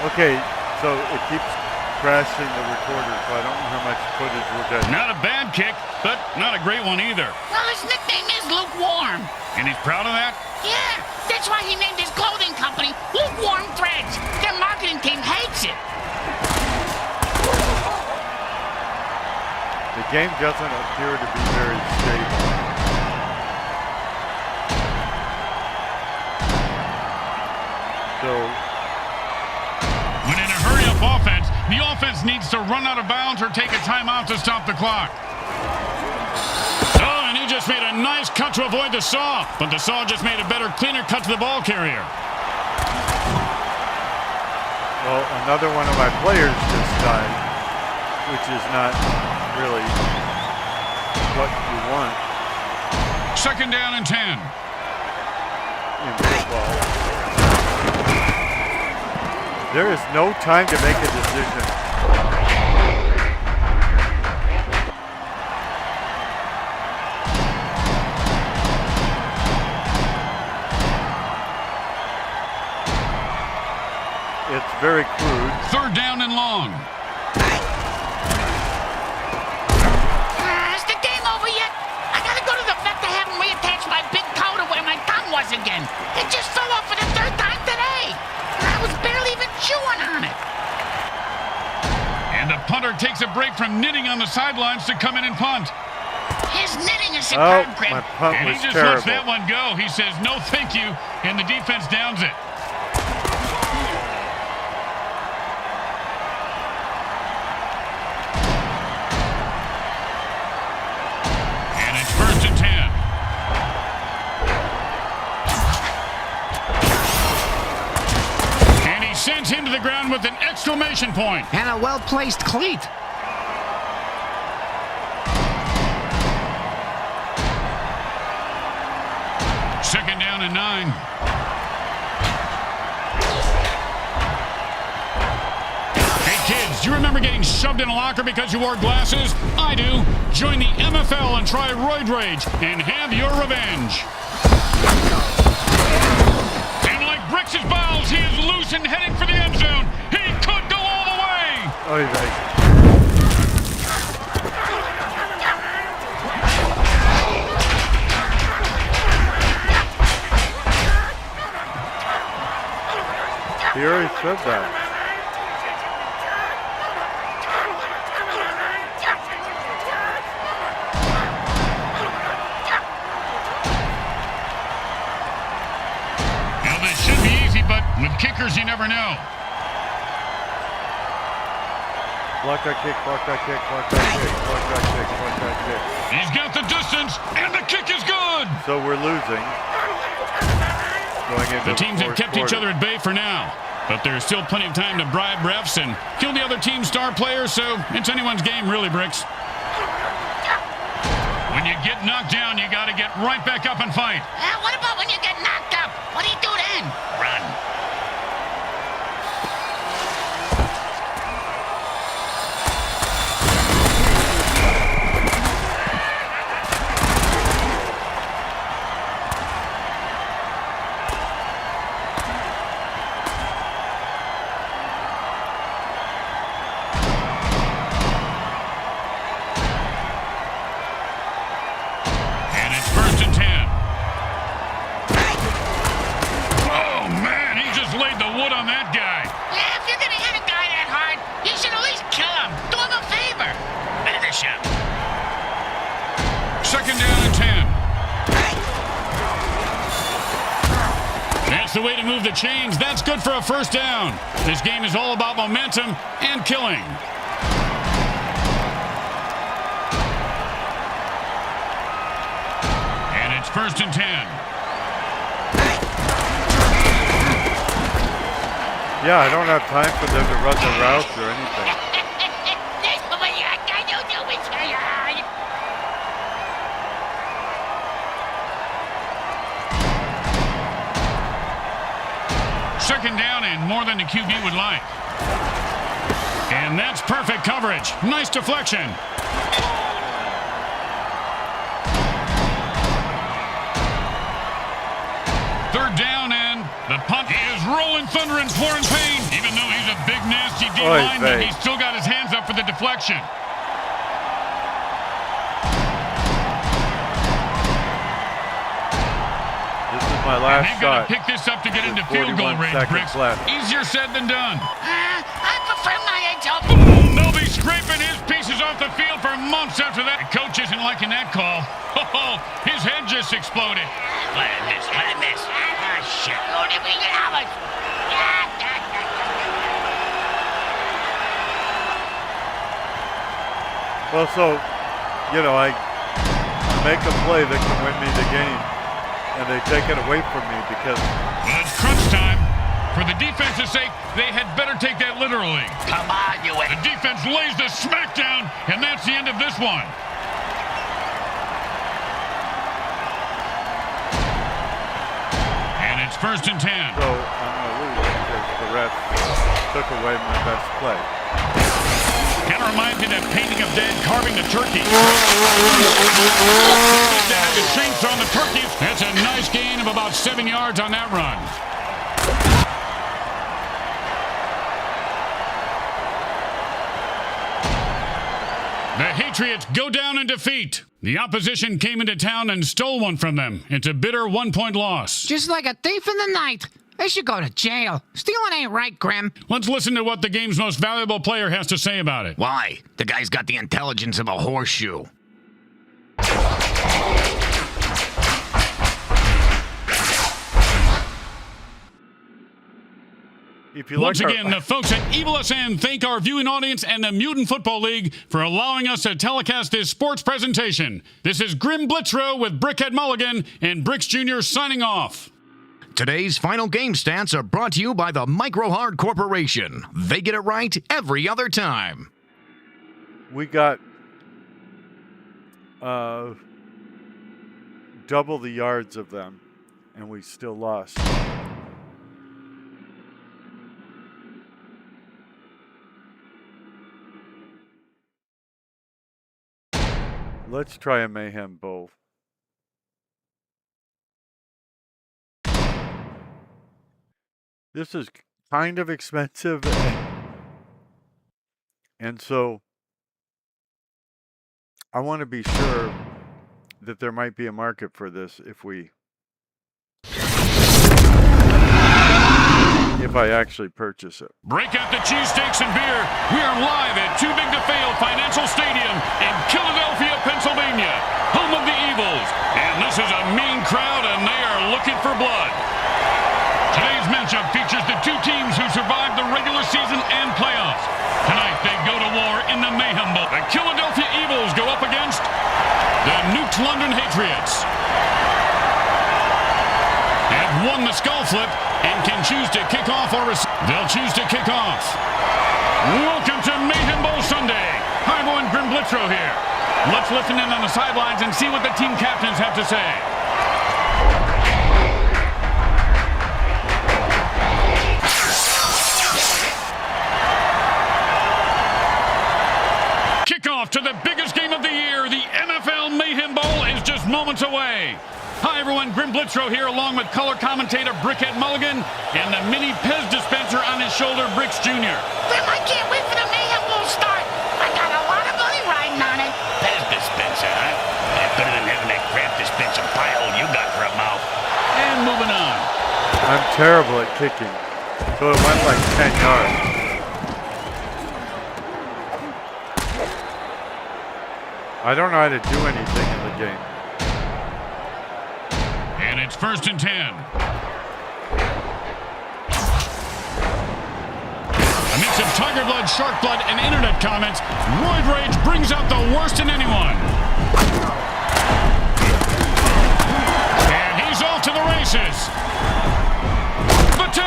Okay, so it keeps crashing the recorder, so I don't know how much footage we'll get. Not a bad kick, but not a great one either. Well, his nickname is Lukewarm. And he's proud of that? Yeah, that's why he named his clothing company Lukewarm Threads. Their marketing team hates it. The game doesn't appear to be very stable. So, when in a hurry-up offense, the offense needs to run out of bounds or take a timeout to stop the clock. Oh, and he just made a nice cut to avoid the saw, but the saw just made a better, cleaner cut to the ball carrier. well, another one of my players just died, which is not really what you want 2nd down and 10. in football. There is no time to make a decision. It's very crude. 3rd down and long. Is the game over yet? I gotta go to the vet to have him reattach my big toe to where my tongue was again. It just fell off for the 3rd time today. And I was barely even chewing on it. And the punter takes a break from knitting on the sidelines to come in and punt. His knitting is superb, Oh, Craig. my punt And he was just terrible. lets that one go. He says, no thank you, and the defense downs it. And it's 1st and 10. And he sends him to the ground with an exclamation point. And a well-placed cleat. Second down and 9. Hey kids, do you remember getting shoved in a locker because you wore glasses? I do. Join the MFL and try Roid Rage and have your revenge. And like bricks his balls, he is loose and heading for the end zone. He could go all the way. Oh, he's like, he already said that. Now this should be easy, but with kickers you never know. Block that kick, block that kick, block that kick, block that kick, block that kick. He's got the distance, and the kick is good. So we're losing. Going into The teams have fourth kept each quarter. other at bay for now, but there's still plenty of time to bribe refs and kill the other team's star players, so it's anyone's game, really, Bricks. When you get knocked down, you got to get right back up and fight. What about when you get knocked up? What do you do then? Run. And it's 1st and 10. Oh, man, he just laid the wood on that guy. Yeah, if you're gonna hit a guy that hard, you should at least kill him. Do him a favor. Finish him. 2nd down and 10. That's the way to move the chains. That's good for a 1st down. This game is all about momentum and killing. And it's 1st and 10. Yeah, I don't have time for them to run the routes or anything. Second down and more than the QB would like. And that's perfect coverage. Nice deflection. Third down and the punt is rolling thunder and pouring pain. Even though he's a big, nasty D Oy lineman. vey. He's still got his hands up for the deflection. This is my And last they've got shot. to pick this up to get into With field goal 41 range, seconds Bricks. left. Easier said than done. I prefer my eggs off. They'll be scraping his pieces off the field for months after that. The coach isn't liking that call. Oh, his head just exploded. What I miss? Ah, shit. Oh, did we get out of it? Well, so, you know, I make a play that can win me the game, and they take it away from me because... Well, it's crunch time. For the defense's sake, they had better take that literally. Come on, you The defense lays the smackdown, and that's the end of this one. And it's 1st and 10. So I'm going to lose because the ref took away my best play. Kind of reminds me of that painting of Dad carving the turkey. Dad the chainsaw on the turkey. That's a nice gain of about 7 yards on that run. The Hatriots go down in defeat. The opposition came into town and stole one from them. It's a bitter 1-point loss. Just like a thief in the night. They should go to jail. Stealing ain't right, Grim. Let's listen to what the game's most valuable player has to say about it. Why? The guy's got the intelligence of a horseshoe. If you Once like again, the folks at Evil SN thank our viewing audience and the Mutant Football League for allowing us to telecast this sports presentation. This is Grim Blitzrow with Brickhead Mulligan and Bricks Jr. signing off. Today's final game stats are brought to you by the Microhard Corporation. They get it right every other time. we got double the yards of them, and we still lost. Let's try a Mayhem Bowl. This is kind of expensive, and so I want to be sure that there might be a market for this if I actually purchase it. Break out the cheesesteaks and beer. We are live at Too Big to Fail Financial Stadium in Killadelphia, Pennsylvania, home of the Evils. And this is a mean crowd, and they are looking for blood. Today's matchup features the two teams who survived the regular season and playoffs. Tonight, they go to war in the Mayhem Bowl. The Killadelphia Evils go up against the Nuked London Hatriots. Have won the skull flip and can choose to kick off or they'll choose to kick off. Welcome to Mayhem Bowl Sunday. Hi everyone, Grim Blitzrow here. Let's listen in on the sidelines and see what the team captains have to say. Kickoff to the biggest game of the year. The NFL Mayhem Bowl is just moments away. Hi everyone, Grim Blitzrow here along with color commentator Brickhead Mulligan and the mini Pez dispenser on his shoulder, Bricks Jr. Grim, I can't wait for the Mayhem Bowl start. I got a lot of money riding on it. Pez dispenser, huh? That's better than having that crap dispenser pie hole you got for a mouth. And moving on. I'm terrible at kicking, so it went like 10 yards. I don't know how to do anything in the game. And it's 1st and 10. Amidst of tiger blood, shark blood, and internet comments, Roid Rage brings out the worst in anyone. And he's off to the races. The 10.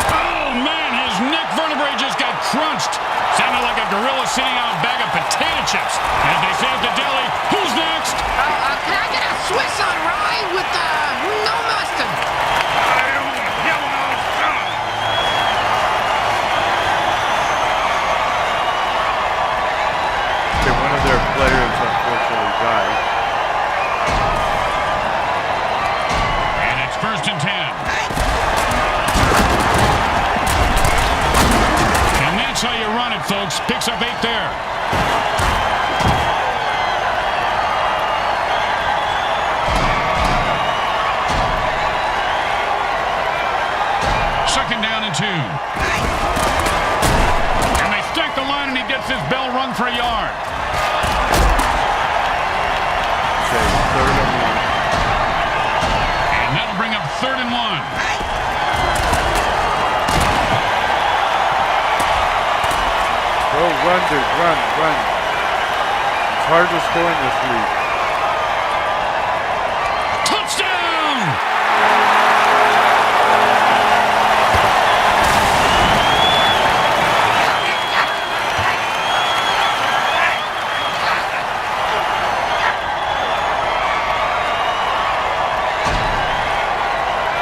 Oh, man, his neck vertebrae just got crunched. Sounded like a gorilla sitting on a bag of potato chips. As they say at the deli, who's next? Can I get a Swiss on rye with no mustard? Okay, one of their players unfortunately died. And it's 1st and 10. That's how you run it, folks. Picks up 8 there. Second down and 2. And they stack the line, and he gets his bell rung for a yard. Okay, 3rd and 1. And that'll bring up 3rd and 1. Go, run, dude, run. It's hard to score in this league. Touchdown!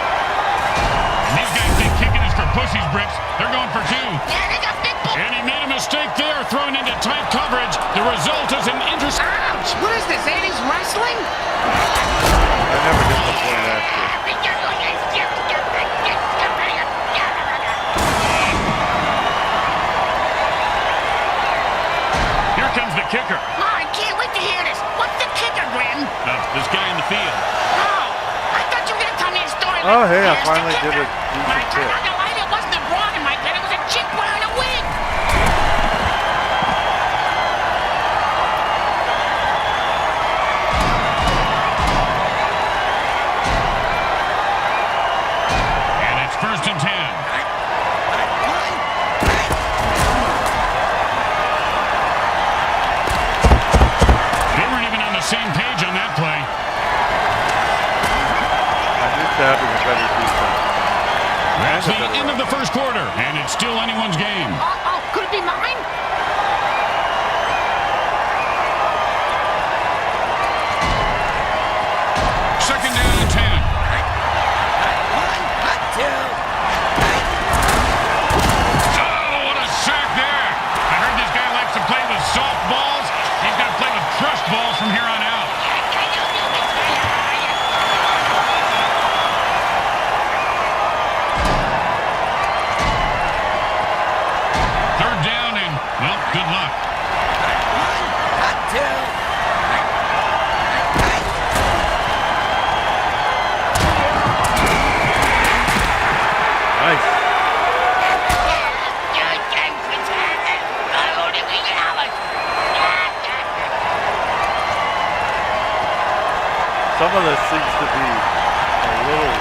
And these guys think kicking is for pussies, Bricks. They're going for 2. Yeah, they got big bull. And he made a mistake there, throwing into tight coverage. The result is an interception. Ouch! What is this, 80s wrestling? I never get the point after. Here comes the kicker. Oh, I can't wait to hear this. What's the kicker, Grim? This guy in the field. Oh, I thought you were going to tell me a story. Oh, hey, I Here's the finally did kicker. a decent When I turned kick. on the light, it wasn't a broad in my bed. It was a chick wearing a wig. And it's 1st and 10. They weren't even on the same page on that play. I'm used to having a better defense. That's And a the better end of the first quarter, and it's still anyone's game. Oh, could it be mine? Second down and 10. Oh, what a sack there. I heard this guy likes to play with soft balls. He's going to play with crushed balls from here on out. Third down and, well, good luck. Nice. Some of this seems to be a little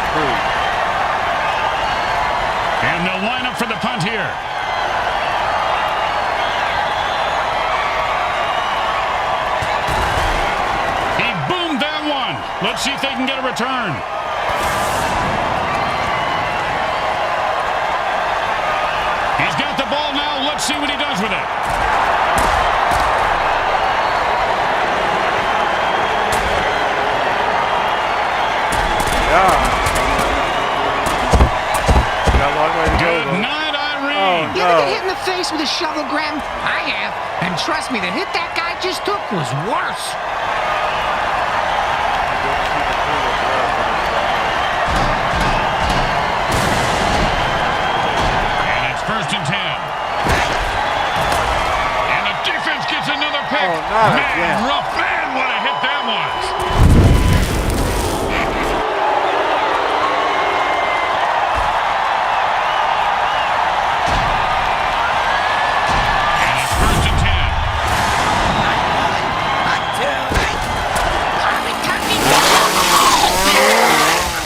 true. And they'll line up for the punt here. He boomed that one. Let's see if they can get a return. He's got the ball now. Let's see what he does with it. Yeah. Got a long way to go, Good though. night, Irene. Oh, You ever no. get hit in the face with a shovel, Graham? I have. And trust me, the hit that guy just took was worse. And it's 1st and 10. And the defense gets another pick. Oh, not Man, again. rough. Man, what a hit that was. And it's 1st and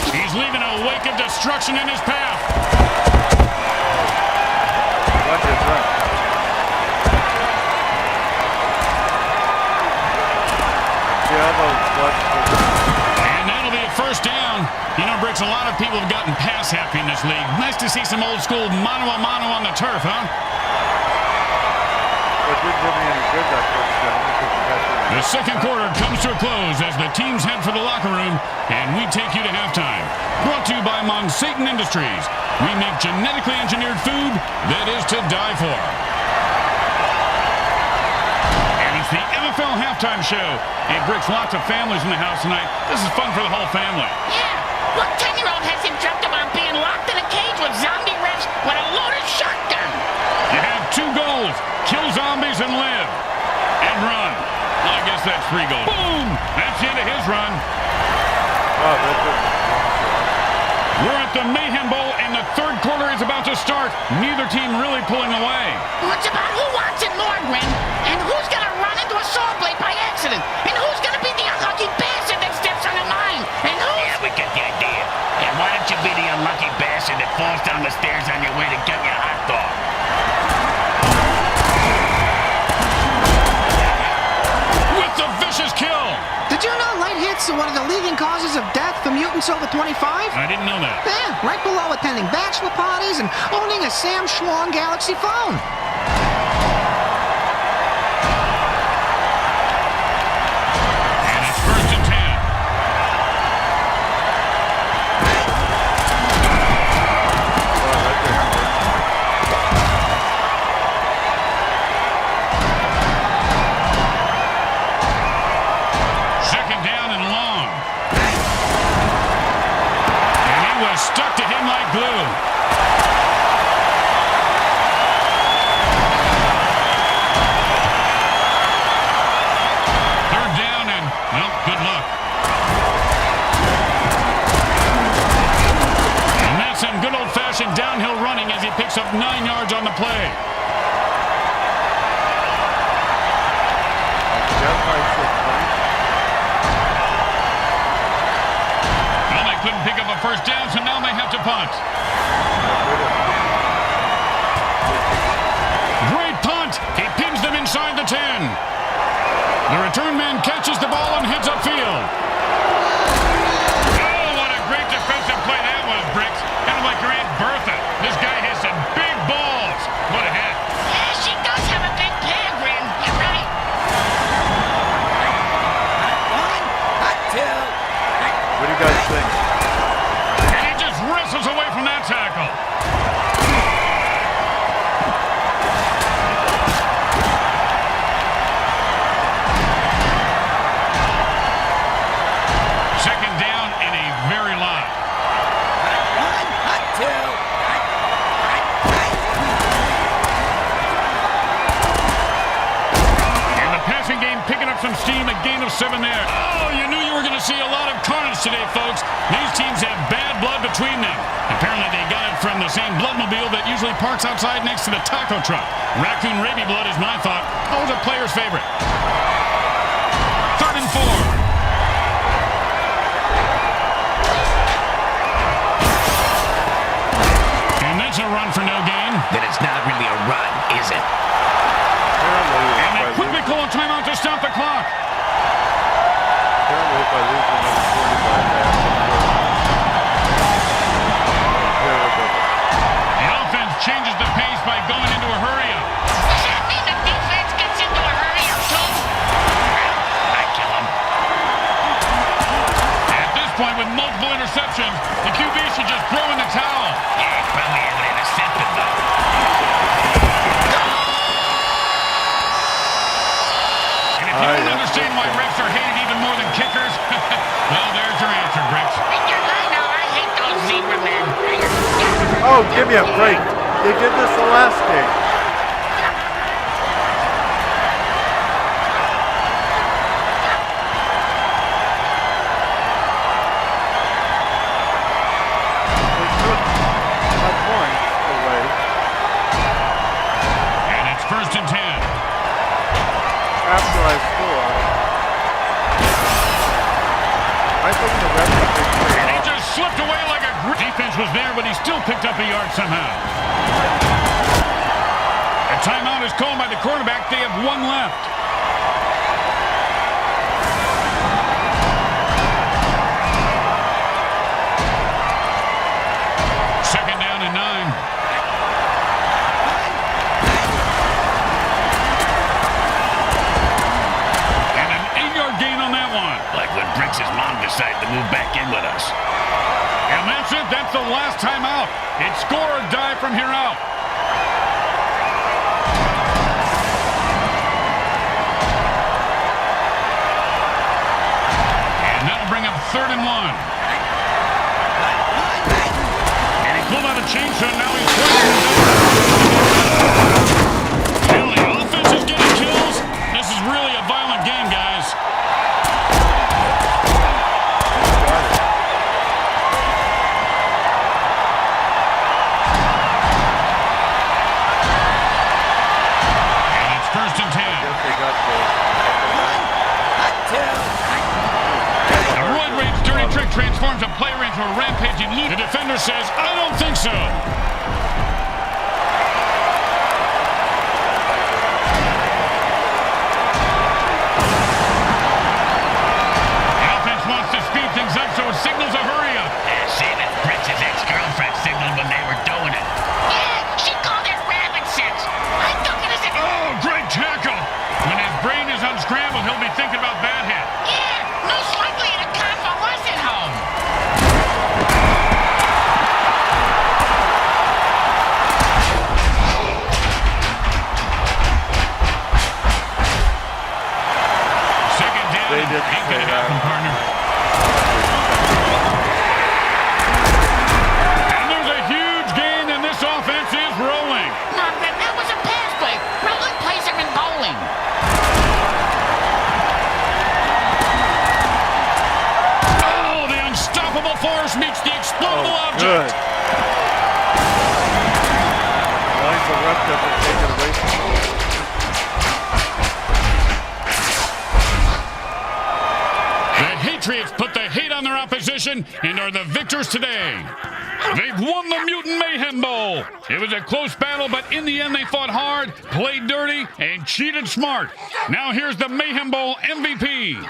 10. He's leaving a wake of destruction in his path. Run, dude, run. See how those clutch. And that'll be a 1st down. You know, Bricks, a lot of people have gotten pass happy in this league. Nice to see some old school mano-a-mano on the turf, huh? It didn't do me any good that first down because we got The second quarter comes to a close as the teams head for the locker room, and we take you to halftime. Brought to you by Monsatan Industries. We make genetically engineered food that is to die for. And it's the NFL halftime show. Hey, Bricks, lots of families in the house tonight. This is fun for the whole family. Yeah, what 10-year-old hasn't dreamt about being locked in a cage with zombie refs with a loaded shotgun? that free goal. Boom! That's the end of his run. Oh, that's a We're at the Mayhem Bowl, and the third quarter is about to start. Neither team really pulling away. Well, it's about who wants it more, Grim, and who's gonna run into a saw blade by accident, and who's gonna be the unlucky bastard that steps on a mine, and who's... Yeah, we get the idea. And why don't you be the unlucky bastard that falls down the stairs on your way to get your hot dog? With the vicious kill. Did you know light hits are one of the leading causes of death for mutants over 25? I didn't know that. Yeah, right below attending bachelor parties and owning a Sam Schwong Galaxy phone. And it's 1st and 10. Second down and long. And he was stuck to him like glue. Third down and, well, good luck. And that's some good old-fashioned downhill running as he picks up 9 yards on the play. Well, they couldn't pick up a first down, so now they have to punt. Great punt. He pins them inside the 10. The return man catches the ball and heads upfield. Oh, what a great defensive play that was, Bricks. Kind of like your Aunt Bertha. This guy has some big balls. What a hit. Yeah, she does have a big pair, Grim. You're right. What do you guys think? And he just wrestles away from that tackle. Second down and a very lot. And the passing game picking up some steam, a gain of 7 there. Oh, you knew you were going to see a lot of carnage today, folks. These teams have bad blood between them. Apparently they got it from the same bloodmobile that usually parks outside next to the taco truck. Raccoon rabies blood is my thought. Always a player's favorite. 3rd and 4. And that's a run for no gain. Then it's not really a run, is it? And they quickly call a timeout to stop the clock. Apparently if I lose another 45, The offense changes the pace by going into a hurry-up. Does that mean the defense gets into a hurry-up, too? I kill him. At this point, with multiple interceptions, the QB should just throw in the towel. Yeah, probably have an intercepted, though. And if you don't understand why refs are hated even more than kickers, well, there's your answer, Bricks. I know, I hate those zebra men. Oh, give me a break. They did this the last game. They took my point away. And it's 1st and 10. After I score. I think the ref is big play. And he just slipped away like a defense was there, but he still picked up a yard somehow. A timeout is called by the quarterback. They have 1 left. Second down and 9. And an 8-yard gain on that one. Like when Bricks' mom decided to move back in with us. And that's it. That's the last time out. It's score or die from here out. And that'll bring up 3rd and 1. And he pulled out a chainsaw. Now he's playing. Well, the offense is getting kills. This is really a violent game, guys. into a rampaging loot. The defender says, I don't think so. The offense wants to speed things up, so it signals a hurry up. Same as Britz's ex-girlfriend signaled when they were doing it. Yeah, she called it rabbit sex. I took it as a... Oh, great tackle. When his brain is unscrambled, he'll be thinking about that hit. Yeah, most likely the convo was at home. Second down. They didn't Ain't say gonna that. happen, partner. And there's a huge gain, and this offense is rolling. No, that was a pass play. Rolling plays are in bowling. Oh, the unstoppable force meets the explodable Good. object. Lines are left up and take it away from him. The Hatriots put the hate on their opposition and are the victors today. They've won the Mutant Mayhem Bowl. It was a close battle, but in the end they fought hard, played dirty, and cheated smart. Now here's the Mayhem Bowl MVP.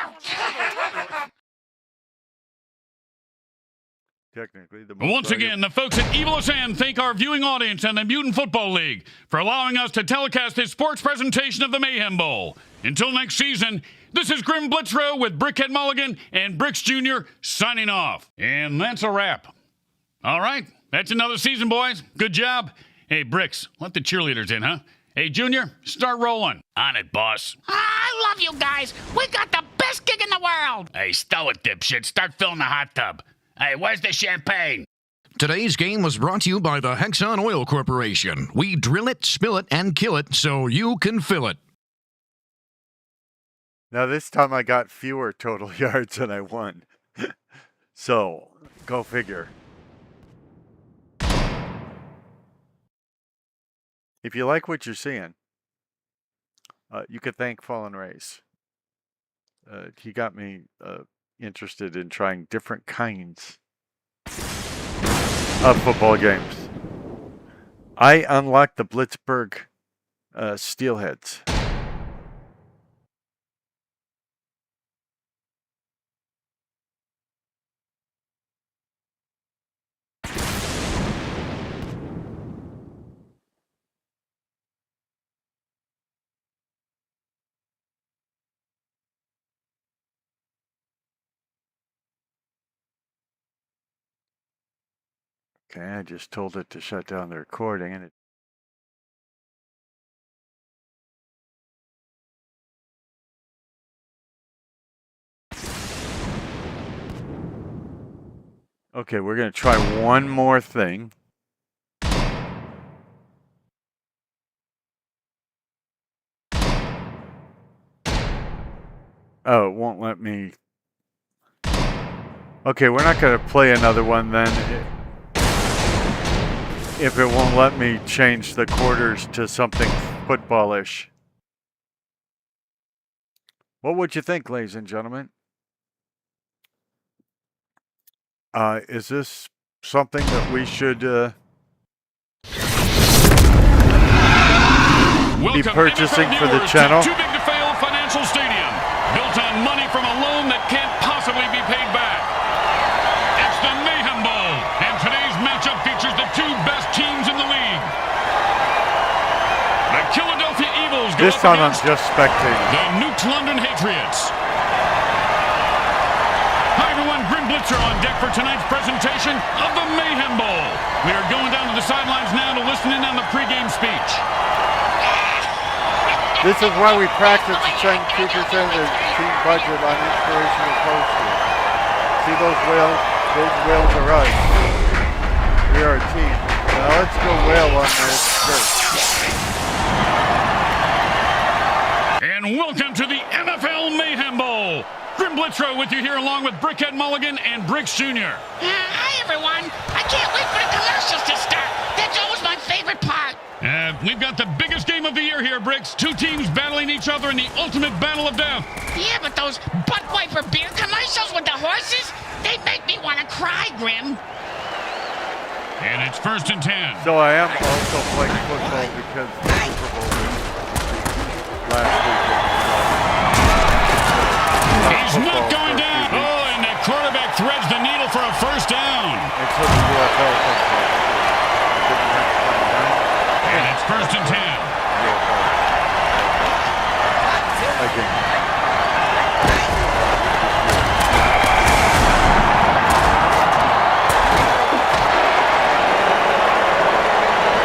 Technically, the Once again, the folks at Evil End thank our viewing audience and the Mutant Football League for allowing us to telecast this sports presentation of the Mayhem Bowl. Until next season, this is Grim Blitzrow with Brickhead Mulligan and Bricks Jr. signing off. And that's a wrap. All right, that's another season, boys. Good job. Hey, Bricks, let the cheerleaders in, huh? Hey, Junior, start rolling. On it, boss. I love you guys. We got the best gig in the world. Hey, stow it, dipshit. Start filling the hot tub. Hey, where's the champagne? Today's game was brought to you by the Hexon Oil Corporation. We drill it, spill it, and kill it so you can fill it. Now this time I got fewer total yards than I won. So, go figure. If you like what you're seeing, you could thank Fallen Race. He got me interested in trying different kinds of football games. I unlocked the Blitzburg Steelheads. Okay, I just told it to shut down the recording and it Okay, we're going to try one more thing. Oh, it won't let me. Okay, we're not going to play another one then. If it won't let me change the quarters to something footballish. What would you think, ladies and gentlemen? Is this something that we should be purchasing for the channel? Too big to fail financial stadium, built on money from a loan that can't possibly be paid back. It's the Mayhem Bowl, and today's matchup features the two best teams in the league. The Killadelphia Evils go This up time I'm against just spectating. the Nuked London Hatriots. Hi everyone, Grim Blitzer on deck for tonight's presentation of the Mayhem Bowl. We are going down to the sidelines now to listen in on the pregame speech. This is why we practice to spend 2% of the team budget on inspirational posters. See those whales? Those whales are us. We are a team. Now let's go whale on this shirt. And welcome to the NFL Mayhem Bowl. Grim Blitzrow with you here along with Brickhead Mulligan and Bricks Jr. Hi, everyone. I can't wait for the commercials to start. That's always my favorite part. We've got the biggest game of the year here, Bricks. Two teams battling each other in the ultimate battle of death. Yeah, but those butt wiper beer commercials with the horses, they make me want to cry, Grim. And it's 1st and 10. So I am also playing football because the Super Bowl was last weekend. He's not going down. Oh, and the quarterback threads the needle for a 1st down. It's the UFL football. And it's 1st and 10. Again.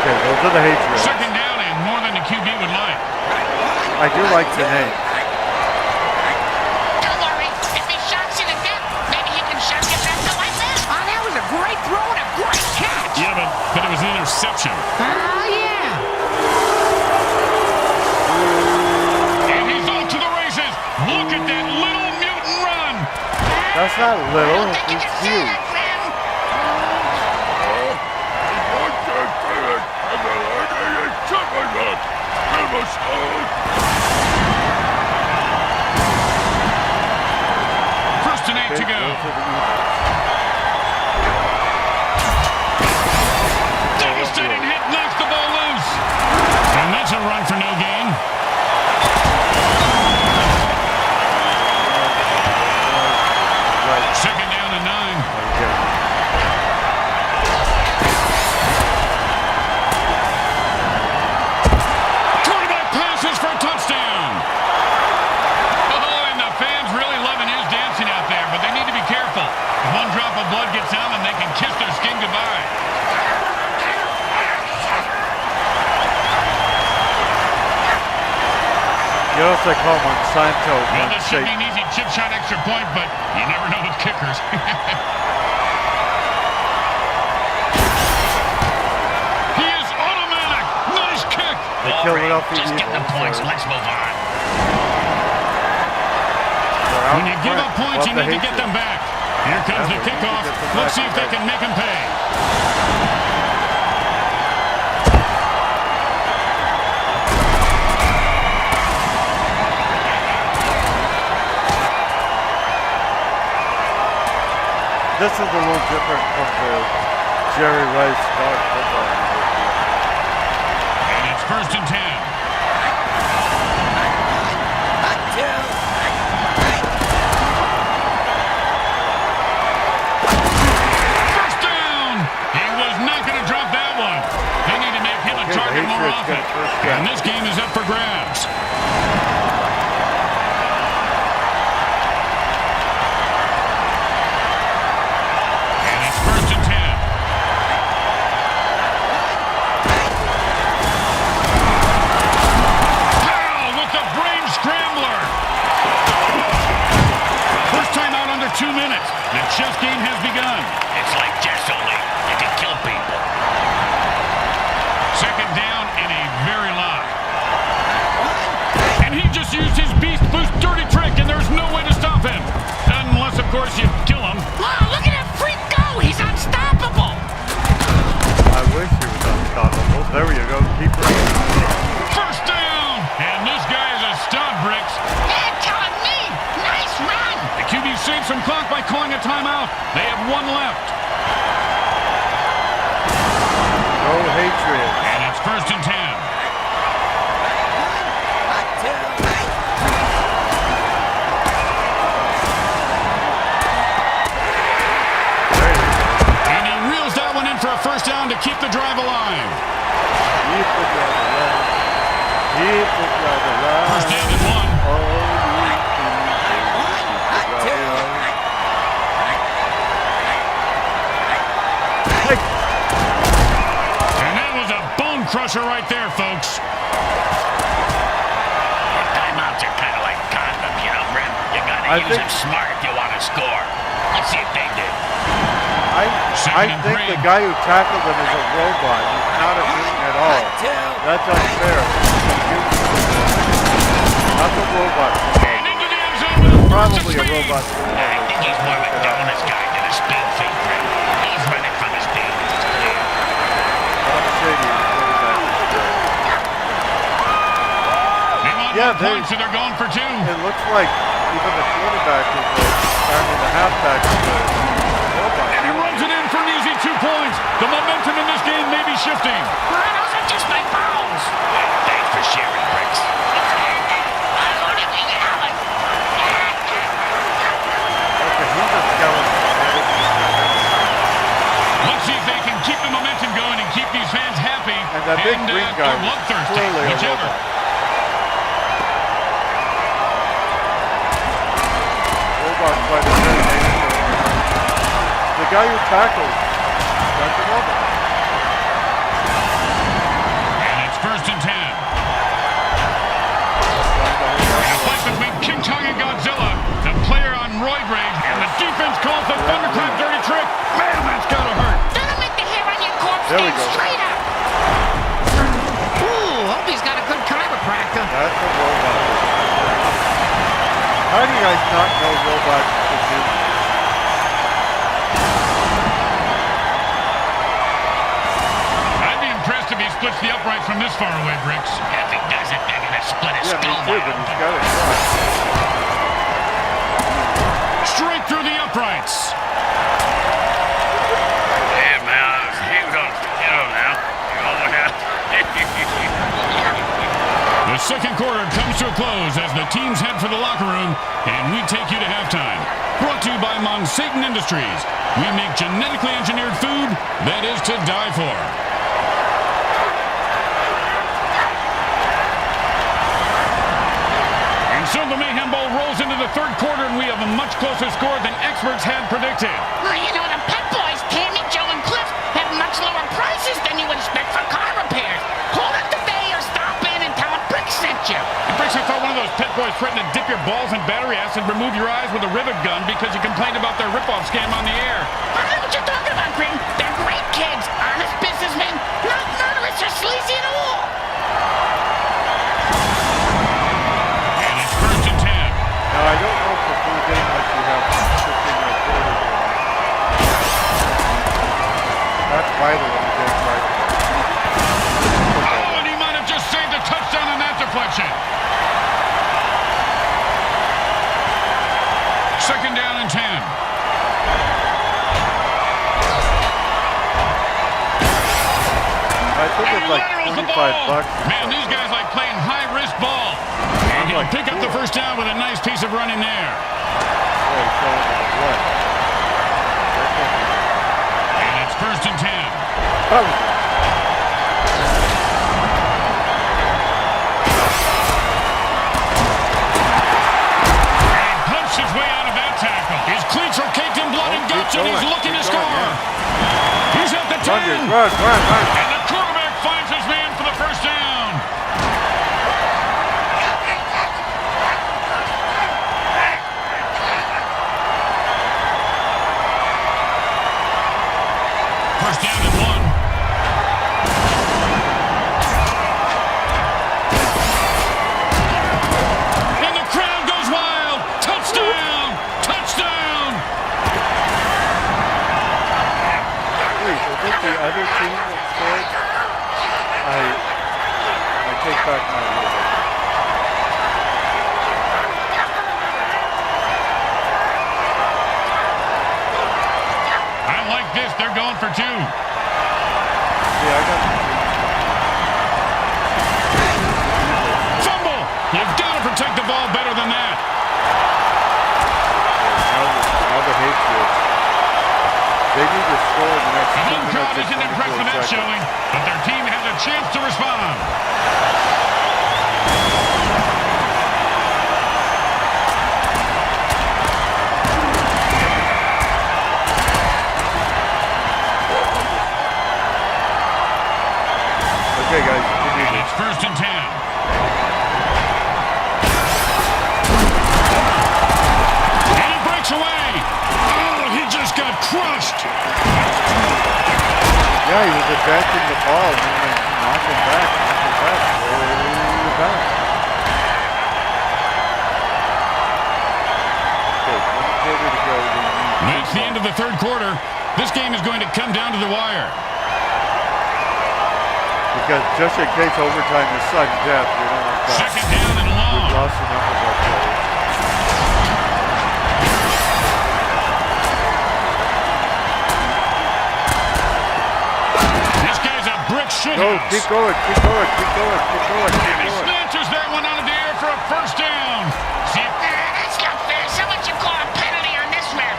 Okay, those are the Hatriots. 2nd down and more than the QB would like. I do like the name. Don't worry, if he shocks you to death, maybe you can shock yourself to like that. Oh, that was a great throw and a great catch. Yeah, but it was an interception. Oh, yeah. And he's off to the races. Look at that little mutant run. That's not I little, don't think you it's can say huge. that, Grim. First and 8 to go. Devastating hit knocks the ball loose. And that's a run for no gain. Right. 2nd down and 9. Okay. Quarterback passes for a touchdown. Oh, and the fans really loving his dancing out there, but they need to be careful. If one drop of blood gets on them, they can kiss their skin goodbye. You know what they call Monsanto? Well, this should be an easy chip shot extra point, but you never know with kickers. He is automatic. Nice kick. The Killadelphia Just get the Eagles points. are- Let's move on. they're out When you give front up points, of you the need to get them Hatriots. back. Here comes the Yeah, we need to kickoff. get them Let's back see if they today. can make them pay. This is a little different from the Jerry Rice Dog Football. And it's 1st and 10. First down. He was not going to drop that one. They need to make him a Okay, the target more Hatriots often. got first down. And this game is up for grabs. And it's 1st and 10. Powell with the brain scrambler. First time out under 2 minutes. The chess game has begun. It's like chess only. You can kill people. 2nd down and a very lot. And he just used his Beast Boost dirty trick, and there's no way to stop him. Unless, of course, you kill him. Wow, look at that freak go. He's unstoppable. I wish he was unstoppable. There you go. Keep running. First down. And this guy is a stud, Bricks. Yeah, telling me. Nice run. The QB saved some clock by calling a timeout. They have 1 left. Go Hatriots. And it's 1st and 10. And he reels that one in for a 1st down to keep the drive alive. Keep the drive alive. Keep the drive alive. 1st down and 1. Oh, you keep the drive alive. Hey, And that was a bone crusher right there, folks. Timeouts are kind of like condoms, you know, Grim. You gotta I use think- them smart if you want to score. Let's see if they did. I Second and think 3. the guy who tackled him is a robot. He's not a mutant at all. That's unfair. Not the robot. And into the end zone with a burst of Probably a speed. robot. I think he's more of a dominance guy than a speed freak, Grim. He's running from his speed. It's clear. Tom Shady is quarterback. yeah, points, so they're going for 2. it looks like even the quarterback is the halfback is And he runs it in for an easy 2 points. The momentum in this game may be shifting. Those are just my balls. Thanks for sharing, Bricks. Okay, he's a skeleton. Let's see if they can keep the momentum going and keep these fans happy. And that big green guy or is bloodthirsty, clearly a whichever. robot. Robot by the The guy who tackled, that's a robot. And it's 1st and 10. A fight between King Kong and Godzilla. The player on roid rage, and the defense calls the thunderclap dirty trick. Man, that's gotta hurt. That'll make the hair on your corpse There we stand go. straight up. Ooh, hope he's got a good chiropractor. That's a robot. How do you guys not know robots can do this? I'd be impressed if he splits the uprights from this far away, Bricks. If he does it, they're gonna split his Yeah, me skull too, wide but open. he's got it right. Straight through the uprights. Yeah, man, here we go. Now. The second quarter comes to a close as the teams head for the locker room, and we take you to halftime. Brought to you by Monsatan Industries. We make genetically engineered food that is to die for. And so the Mayhem Bowl rolls into the third quarter, and we have a much closer score than experts had predicted. Well, you know, the Pet Boys, Tammy, Joe, and Cliff, have much lower prices than you would expect for car repairs. Call them today or stop in and tell them Brick sent you. And Bricks, I thought one of those pet boys threatened to dip your balls in battery acid and remove your eyes with a rivet gun because you complained about their ripoff scam on the air. I know what you're talking about, Grim. They're great kids, honest businessmen, not murderers or sleazy at all. And it's 1st and 10. Now, I don't know if the full game lets you have 15-minute quarters or not. That's vital in the game, right? Oh, and he might have just saved a touchdown on that deflection. 2nd down and 10. I think And it's he like laterals the 25 ball. bucks. Man, these guys like playing high-risk ball. And he'll pick up the first down with a nice piece of running there. Oh, he's going to the blood. And it's 1st and 10. Oh, And he punched his way out of that tackle. His cleats are caked in blood and guts, and he's looking to score. He's at the 10. run. And the quarterback finds his man for the first down. First down and 1. And the crowd goes wild. Touchdown! Touchdown! Wait, is it the other team that scored? I take back my word. I like this. They're going for 2. Yeah, I got the Fumble! You've got to protect the ball better than that. now the Hatriots. They need to score in the next 2 The home minutes crowd and isn't impressed 24 with that seconds. showing, but their team has a chance to respond. Okay, guys, continue And this. it's 1st and 10. And he breaks away. Oh, he just got crushed. Yeah, he was advancing the ball and then knocked him back, way back. Okay, 1 quarter to go. That's the end of the third quarter. This game is going to come down to the wire. Because just in case overtime is sudden death, we don't want but Second down and we've long. lost enough of our players. This guy's a brick shit Go, house. keep going, keep going, keep going, keep going, keep And he going. snatches that one out of the air for a first down. See if That's not fair. Someone should call a penalty on this ref.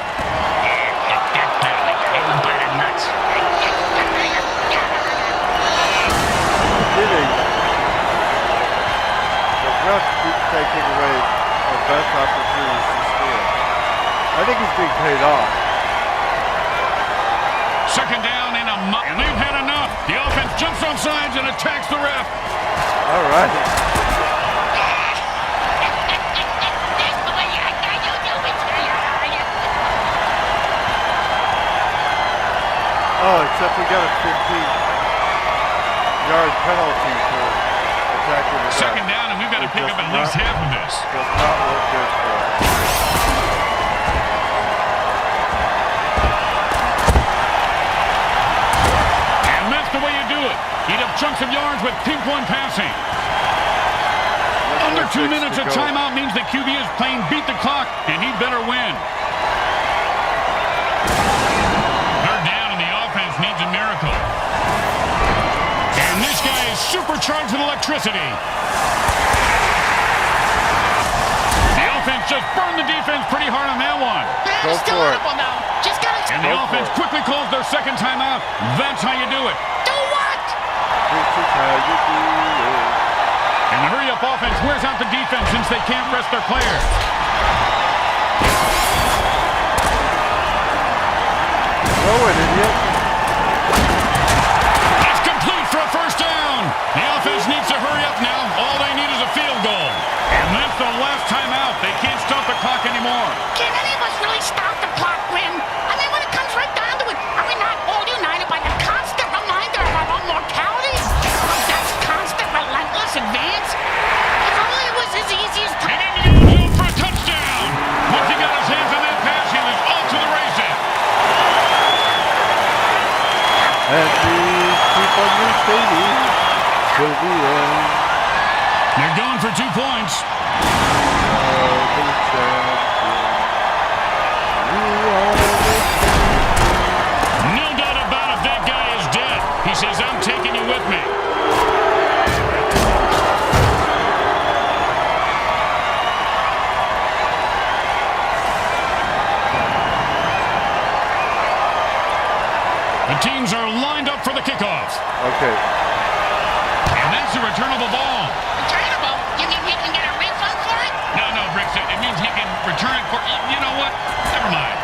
That penalty. Hit him by the nuts. Kidding. The ref keeps taking away our best opportunities to score. I think he's being paid off. second down and and they've had enough. The offense jumps on sides and attacks the ref. All right. Oh, except we got a 15-yard penalty for attacking the ref. Second down, and we've got to pick up at least half of this. Does not look good for us. And that's the way you do it. Eat up chunks of yards with pinpoint passing. Under 2 minutes of timeout means the QB is playing beat the clock, and he'd better win. Third down, and the offense needs a miracle. And this guy is supercharged with electricity. The offense just burned the defense pretty hard on that one. Go Still for it. audible now. Just gotta And the offense quickly calls their second timeout. That's how you do it. do what? This is how you do it. And the hurry-up offense wears out the defense since they can't rest their players. Throw it, idiot. It's complete for a first down. The offense needs to hurry up now. All they need is a field goal. And that's the last timeout. They can't stop the clock anymore. Can any of us really stop the clock, Grim? I mean, when it comes right down to it, are we not all united by the constant reminder of our own mortality? Of that constant, relentless advance? If only it was as easy as... And into the end zone for a touchdown. Once he got his hands on that pass, he was off to the races. And we keep on retaining till the end. They're going for 2 points. No doubt about it, that guy is dead. He says, I'm taking you with me. The teams are lined up for the kickoff. Okay. And that's the returnable ball. Returnable? You mean we can get a refund for it? No, Bricks, it means he can return it for, you know what? Never mind.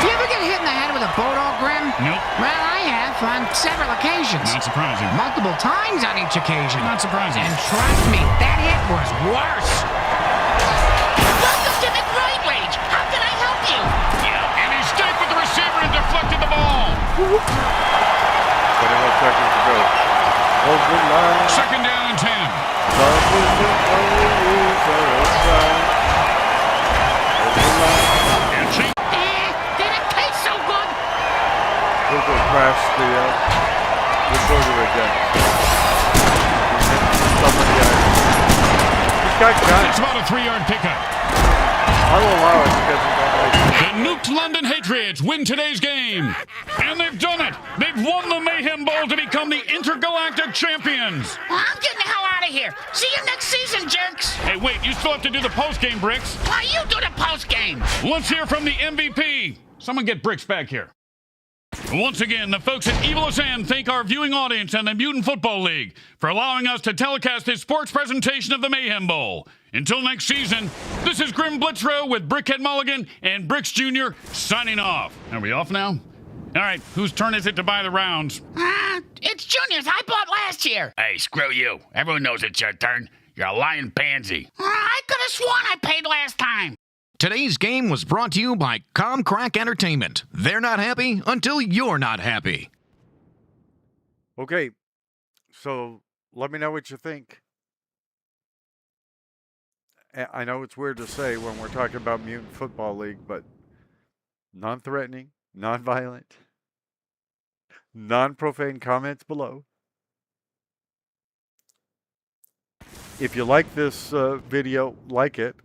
You ever get hit in the head with a boat all, Grim? Nope. Well, I have on several occasions. Not surprising. Multiple times on each occasion. Not surprising. And trust me, that hit was worse. Welcome to McRoid Rage. How can I help you? Yeah, and he stayed with the receiver and deflected the ball. 21 seconds to go. Hold the line. Second down and 10. Love isn't always outside. Hold the line. And change. Didn't taste so good. We'll go crash the, we'll go to it again. Somebody else. He's got guns. It's about a 3-yard pickup. I will allow it because we don't like it. The Nuked London Hatriots win today's game. And they've done it. They've won the Mayhem Bowl to become the intergalactic champions. Well, I'm getting the hell out of here. See you next season, jerks. Hey, wait, you still have to do the post-game, Bricks. Why, you do the post-game. Let's hear from the MVP. Someone get Bricks back here. Once again, the folks at Evil End thank our viewing audience and the Mutant Football League for allowing us to telecast this sports presentation of the Mayhem Bowl. Until next season, this is Grim Blitzrow with Brickhead Mulligan and Bricks Jr. signing off. Are we off now? All right, whose turn is it to buy the rounds? It's Junior's. I bought last year. Hey, screw you. Everyone knows it's your turn. You're a lying pansy. I could have sworn I paid last time. Today's game was brought to you by Comcrack Entertainment. They're not happy until you're not happy. Okay, so let me know what you think. I know it's weird to say when we're talking about Mutant Football League, but non-threatening, non-violent, non-profane comments below. If you like this video, like it.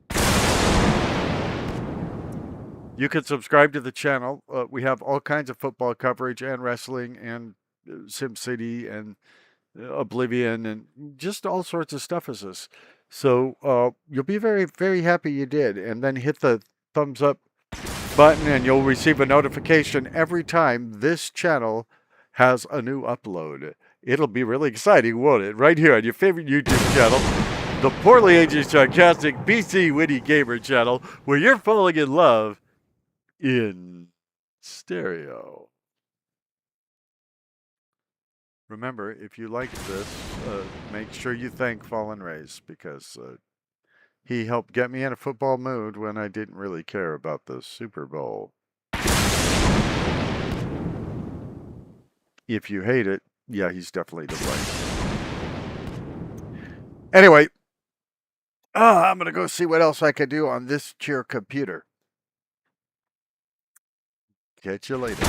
You can subscribe to the channel. We have all kinds of football coverage and wrestling and SimCity and Oblivion and just all sorts of stuff as this. So you'll be very, very happy you did. And then hit the thumbs up button and you'll receive a notification every time this channel has a new upload. It'll be really exciting, won't it? Right here on your favorite YouTube channel, the Poorly Aging Sarcastic BC Witty Gamer channel, where you're falling in love in stereo. Remember, if you like this, make sure you thank Fallen Rays, because he helped get me in a football mood when I didn't really care about the Super Bowl. If you hate it, yeah, he's definitely to blame. Anyway, I'm going to go see what else I can do on this cheer computer. Catch you later.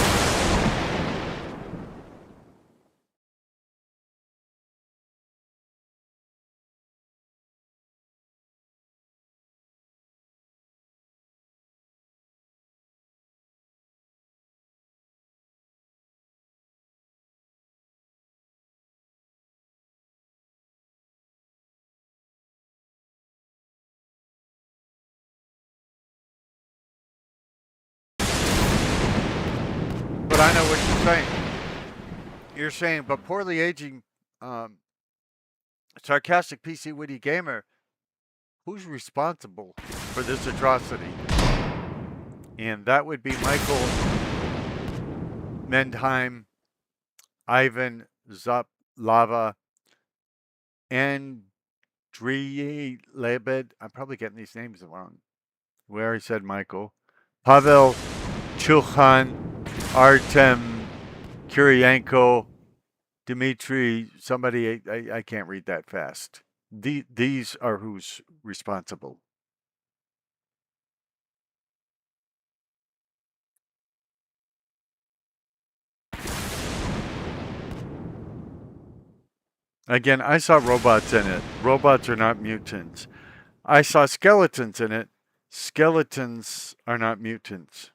But I know what you're saying. You're saying, but poorly aging, sarcastic PC Witty Gamer, who's responsible for this atrocity? And that would be Michael Mendheim, Ivan Zaplava, and Lebed. I'm probably getting these names wrong. We already said Michael. Pavel Chukhan, Artem Kuryenko, Dmitry, somebody, I can't read that fast. These are who's responsible. Again, I saw robots in it. Robots are not mutants. I saw skeletons in it. Skeletons are not mutants.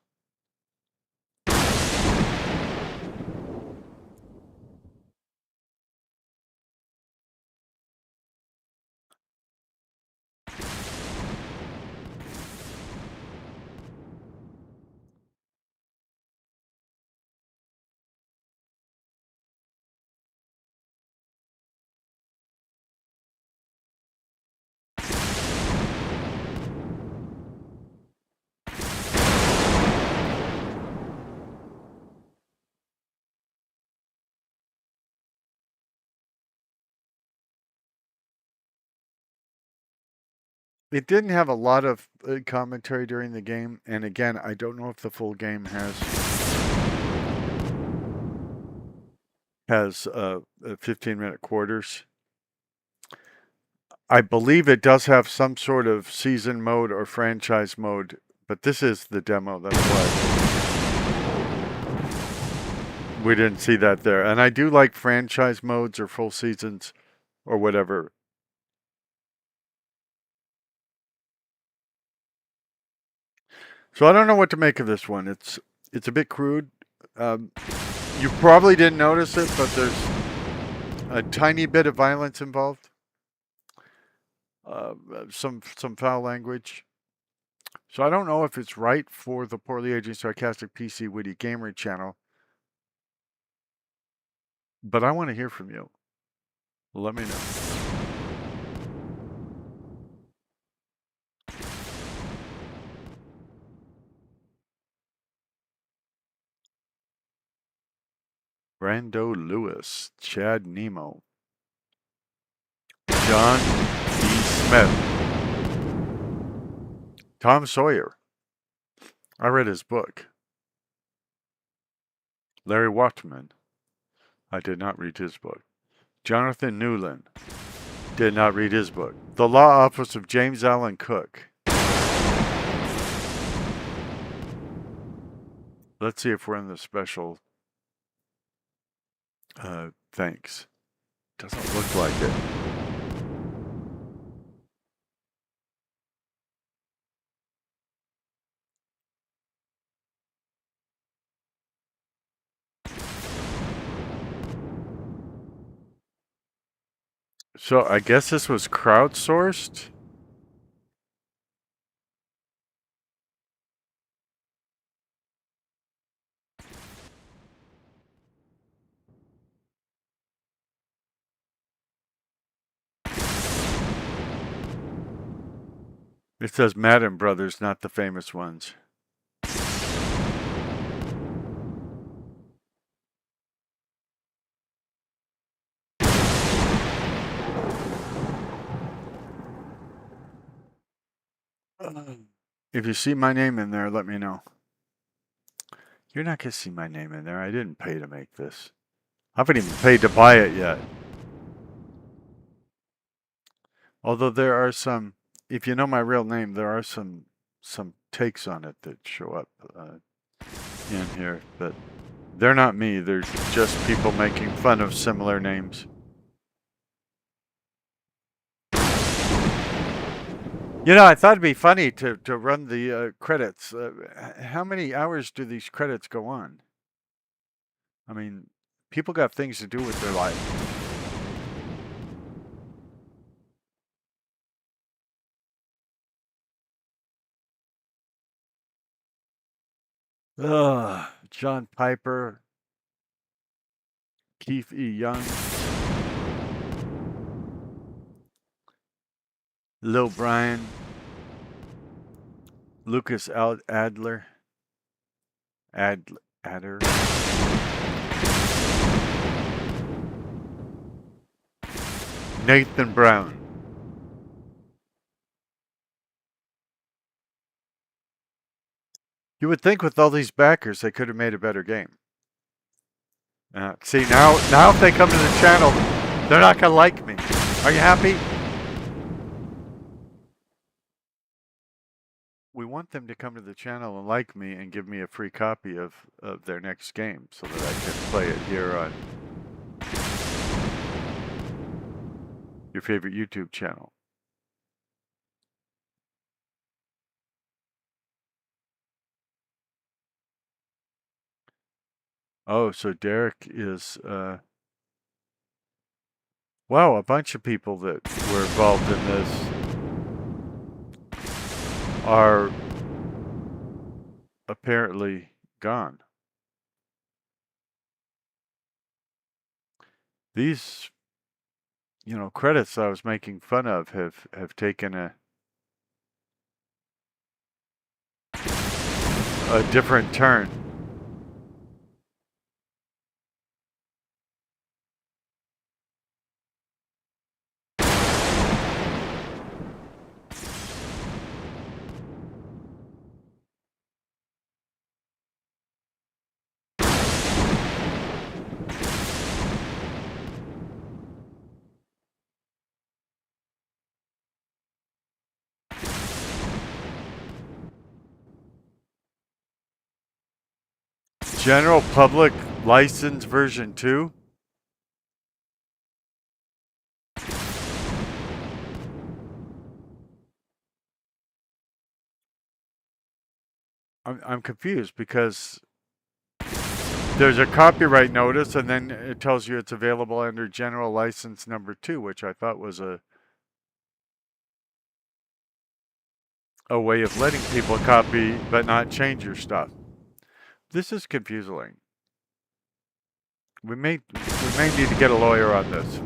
It didn't have a lot of commentary during the game, and again, I don't know if the full game has 15-minute quarters. I believe it does have some sort of season mode or franchise mode, but this is the demo, that's why we didn't see that there. And I do like franchise modes or full seasons or whatever. So I don't know what to make of this one. It's a bit crude. You probably didn't notice it, but there's a tiny bit of violence involved. Some foul language. So I don't know if it's right for the Poorly Aging Sarcastic PC Witty Gamer channel. But I want to hear from you. Let me know. Brando Lewis, Chad Nemo, John B. Smith, Tom Sawyer. I read his book. Larry Watman. I did not read his book. Jonathan Newland. Did not read his book. The Law Office of James Allen Cook. Let's see if we're in the special. Thanks. Doesn't look like it. So I guess this was crowdsourced? It says Madden Brothers, not the famous ones. If you see my name in there, let me know. You're not going to see my name in there. I didn't pay to make this. I haven't even paid to buy it yet. Although there are some, if you know my real name, there are some takes on it that show up in here. But they're not me. They're just people making fun of similar names. You know, I thought it'd be funny to run the credits. How many hours do these credits go on? I mean, people got things to do with their life. John Piper, Keith E. Young, Lil Brian, Lucas Adler, Adder, Nathan Brown. You would think with all these backers, they could have made a better game. See, now if they come to the channel, they're not going to like me. Are you happy? We want them to come to the channel and like me and give me a free copy of their next game so that I can play it here on your favorite YouTube channel. Oh, so Derek is, wow, a bunch of people that were involved in this are apparently gone. These, you know, credits I was making fun of have taken a different turn. General Public License version 2? I'm confused because there's a copyright notice and then it tells you it's available under General License number 2, which I thought was a way of letting people copy but not change your stuff. This is confusing. We may need to get a lawyer on this.